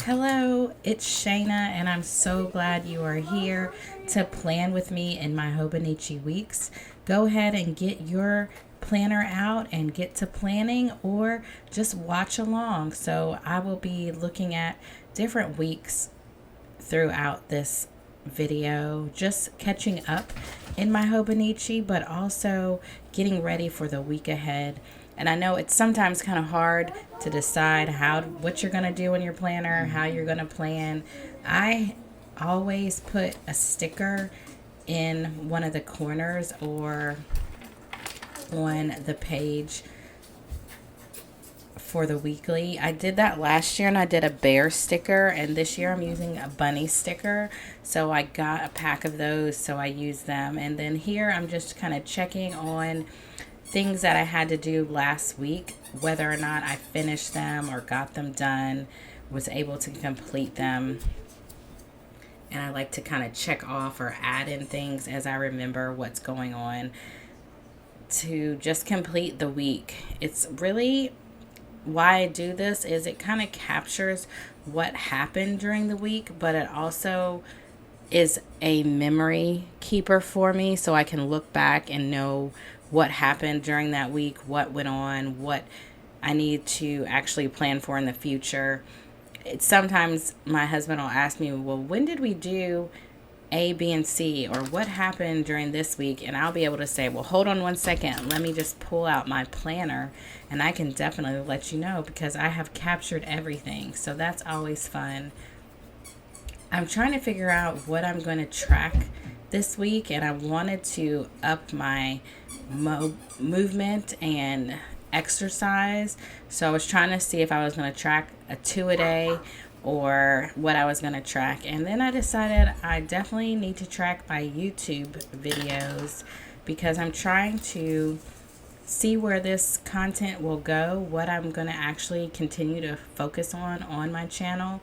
Hello, it's Shayna, and I'm so glad you are here to plan with me in my Hobonichi Weeks. Go ahead and get your planner out and get to planning, or just watch along. So, I will be looking at different weeks throughout this video, just catching up in my Hobonichi, but also getting ready for the week ahead. And I know it's sometimes kind of hard to decide what you're going to do in your planner, how you're going to plan. I always put a sticker in one of the corners or on the page for the weekly. I did that last year and I did a bear sticker, and this year I'm using a bunny sticker. So I got a pack of those, so I use them. And then here I'm just kind of checking on things that I had to do last week, whether or not I finished them or got them done, was able to complete them. And I like to kind of check off or add in things as I remember what's going on to just complete the week. It's really why I do this is it kind of captures what happened during the week, but it also is a memory keeper for me, so I can look back and know what happened during that week, what went on, what I need to actually plan for in the future. Sometimes my husband will ask me, well, when did we do A, B, and C, or what happened during this week? And I'll be able to say, well, hold on one second. Let me just pull out my planner, and I can definitely let you know because I have captured everything. So that's always fun. I'm trying to figure out what I'm going to track this week, and I wanted to up my movement and exercise. So I was trying to see if I was going to track a 2 a day or what I was going to track. And then I decided I definitely need to track my YouTube videos because I'm trying to see where this content will go, what I'm going to actually continue to focus on my channel.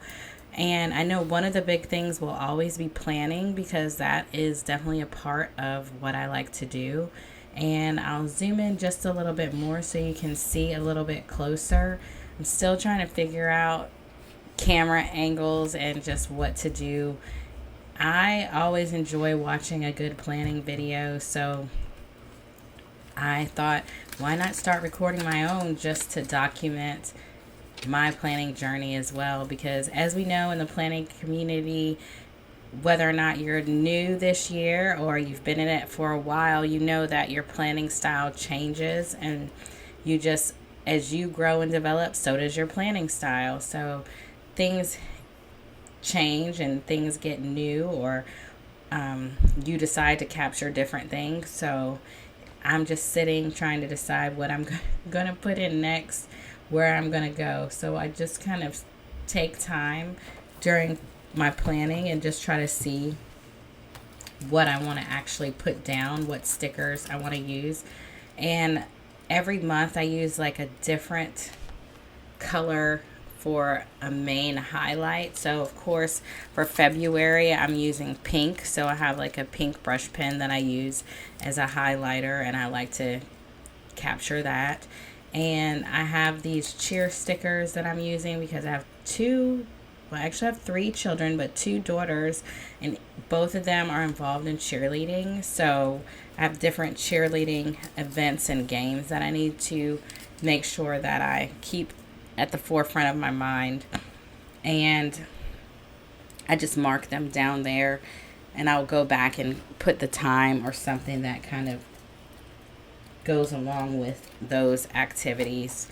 And I know one of the big things will always be planning because that is definitely a part of what I like to do. And I'll zoom in just a little bit more so you can see a little bit closer. I'm still trying to figure out camera angles and just what to do. I always enjoy watching a good planning video, so I thought, why not start recording my own just to document my planning journey as well? Because as we know in the planning community, whether or not you're new this year or you've been in it for a while, you know that your planning style changes, and you just, as you grow and develop, so does your planning style. So things change and things get new, or you decide to capture different things. So I'm just sitting trying to decide what I'm going to put in next, where I'm going to go. So I just kind of take time during my planning and just try to see what I want to actually put down, what stickers I want to use. And every month I use like a different color for a main highlight. So of course for February I'm using pink, so I have like a pink brush pen that I use as a highlighter, and I like to capture that. And I have these cheer stickers that I'm using because I have I actually have 3 children, but 2 daughters, and both of them are involved in cheerleading. So I have different cheerleading events and games that I need to make sure that I keep at the forefront of my mind. And I just mark them down there, and I'll go back and put the time or something that kind of goes along with those activities.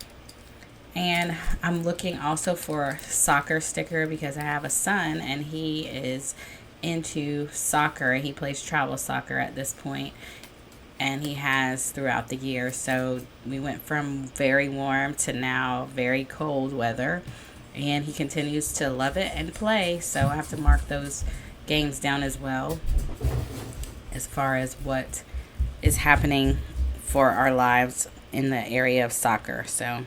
And I'm looking also for a soccer sticker because I have a son and he is into soccer. He plays travel soccer at this point, and he has throughout the year. So we went from very warm to now very cold weather, and he continues to love it and play. So I have to mark those games down as well as far as what is happening for our lives in the area of soccer. So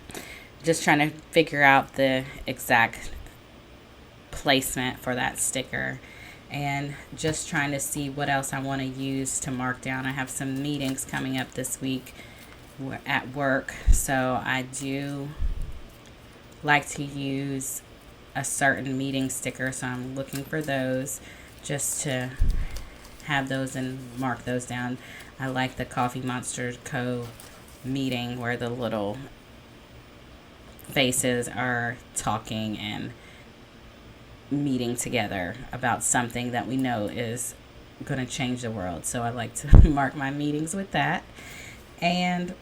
just trying to figure out the exact placement for that sticker, and just trying to see what else I want to use to mark down. I have some meetings coming up this week at work, so I do like to use a certain meeting sticker, so I'm looking for those just to have those and mark those down. I like the Coffee Monster Co. meeting where the little faces are talking and meeting together about something that we know is going to change the world. So I like to mark my meetings with that. And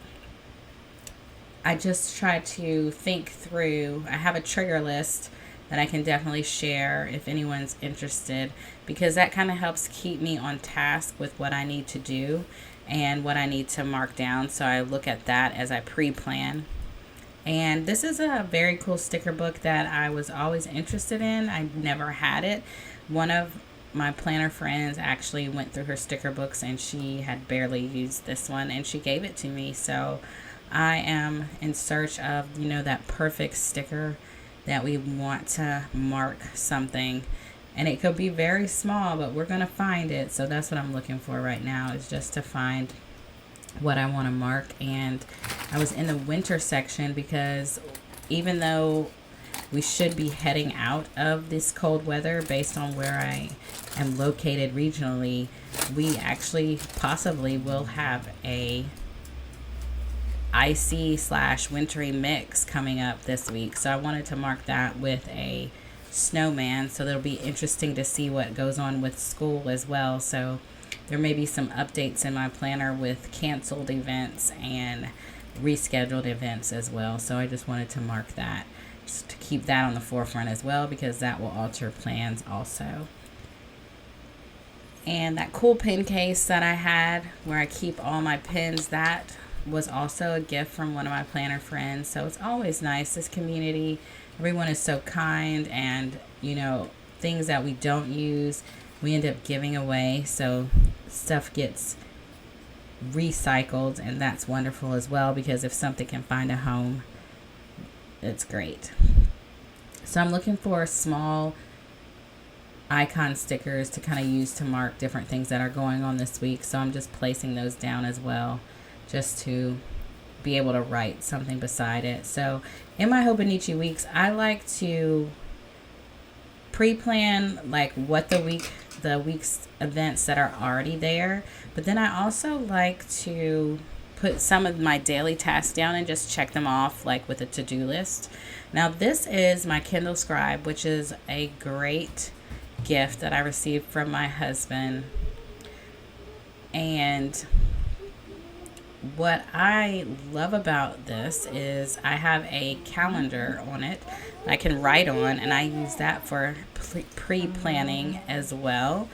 I just try to think through. I have a trigger list that I can definitely share if anyone's interested, because that kind of helps keep me on task with what I need to do and what I need to mark down. So I look at that as I pre-plan. And this is a very cool sticker book that I was always interested in. I never had it. One of my planner friends actually went through her sticker books and she had barely used this one and she gave it to me. So I am in search of, that perfect sticker that we want to mark something. And it could be very small, but we're going to find it. So that's what I'm looking for right now, is just to find what I want to mark. And I was in the winter section because even though we should be heading out of this cold weather based on where I am located regionally, we actually possibly will have a icy / wintry mix coming up this week. So I wanted to mark that with a snowman. So it'll be interesting to see what goes on with school as well. So there may be some updates in my planner with canceled events and rescheduled events as well. So I just wanted to mark that, just to keep that on the forefront as well, because that will alter plans also. And that cool pin case that I had where I keep all my pins, that was also a gift from one of my planner friends. So it's always nice. This community, everyone is so kind, and things that we don't use, we end up giving away. So stuff gets recycled, and that's wonderful as well, because if something can find a home, it's great. So I'm looking for small icon stickers to kind of use to mark different things that are going on this week. So I'm just placing those down as well, just to be able to write something beside it. So in my Hobonichi Weeks, I like to pre-plan like what the week's events that are already there. But then I also like to put some of my daily tasks down and just check them off, like with a to-do list. Now this is my Kindle Scribe, which is a great gift that I received from my husband. And what I love about this is I have a calendar on it I can write on, and I use that for pre-planning as well.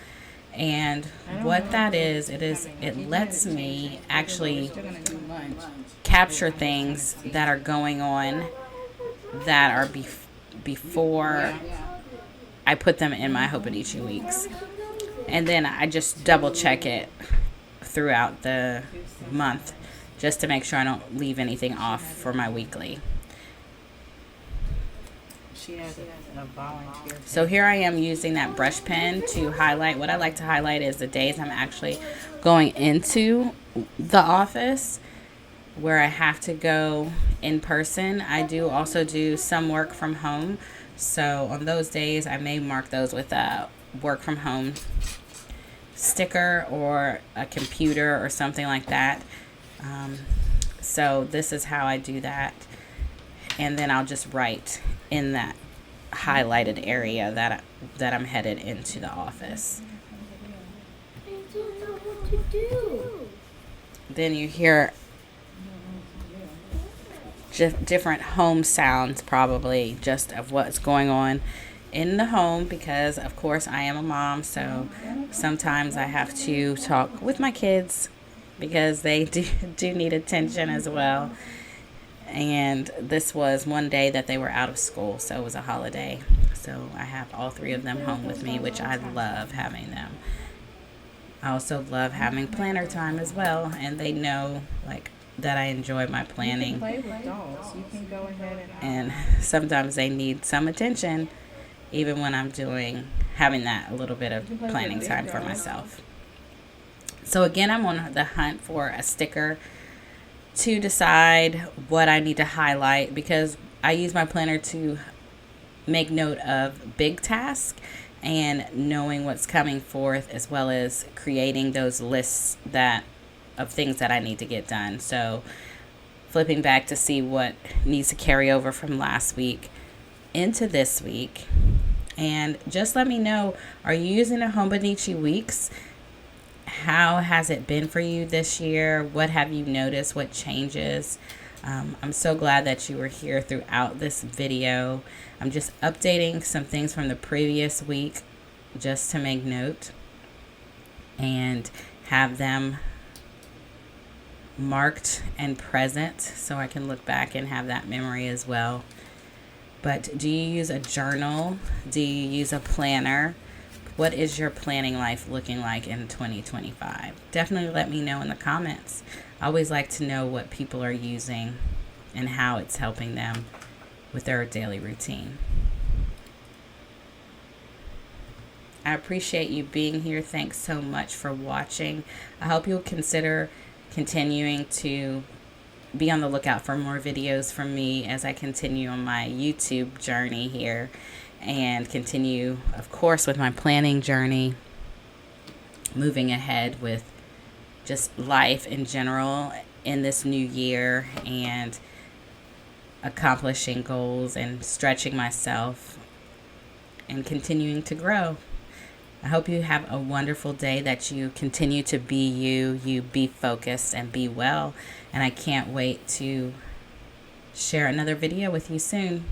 And what that is, it lets me actually capture things that are going on that are before I put them in my Hobonichi Weeks. And then I just double check it throughout the month just to make sure I don't leave anything off for my weekly. She has a volunteer. So here I am using that brush pen to highlight. What I like to highlight is the days I'm actually going into the office where I have to go in person. I do also do some work from home. So on those days, I may mark those with a work from home sticker or a computer or something like that. So this is how I do that. And then I'll just write in that highlighted area that I'm headed into the office. I don't know what to do. Then you hear different home sounds, probably just of what's going on in the home, because of course I am a mom, so sometimes I have to talk with my kids because they do need attention as well. And this was one day that they were out of school, so it was a holiday. So I have all three of them home with me, which I love having them. I also love having planner time as well, and they know that I enjoy my planning. You can play with dolls. You can go ahead and sometimes they need some attention, even when I'm having that a little bit of planning time for myself. So again, I'm on the hunt for a sticker to decide what I need to highlight, because I use my planner to make note of big tasks and knowing what's coming forth, as well as creating those lists that of things that I need to get done. So flipping back to see what needs to carry over from last week into this week. And just let me know, are you using a Hobonichi Weeks? How has it been for you this year? What have you noticed? What changes? I'm so glad that you were here throughout this video. I'm just updating some things from the previous week just to make note and have them marked and present so I can look back and have that memory as well. But do you use a journal? Do you use a planner? What is your planning life looking like in 2025? Definitely let me know in the comments. I always like to know what people are using and how it's helping them with their daily routine. I appreciate you being here. Thanks so much for watching. I hope you'll consider continuing to be on the lookout for more videos from me as I continue on my YouTube journey here and continue, of course, with my planning journey, moving ahead with just life in general in this new year and accomplishing goals and stretching myself and continuing to grow. I hope you have a wonderful day, that you continue to be you be focused and be well. And I can't wait to share another video with you soon.